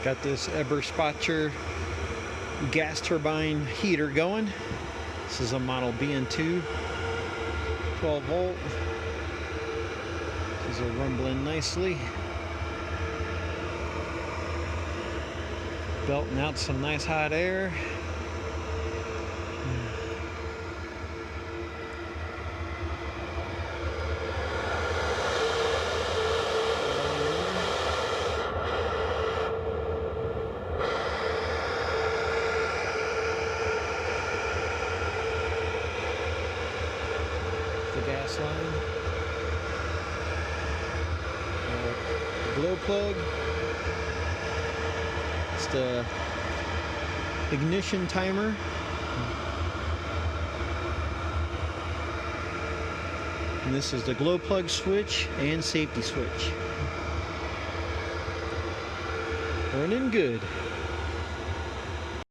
Got this Eberspacher gas turbine heater going. This is a model BN2, 12 volt. These are rumbling nicely. Belting out some nice hot air. The gas line, glow plug, it's the ignition timer, and this is the glow plug switch and safety switch. Running good.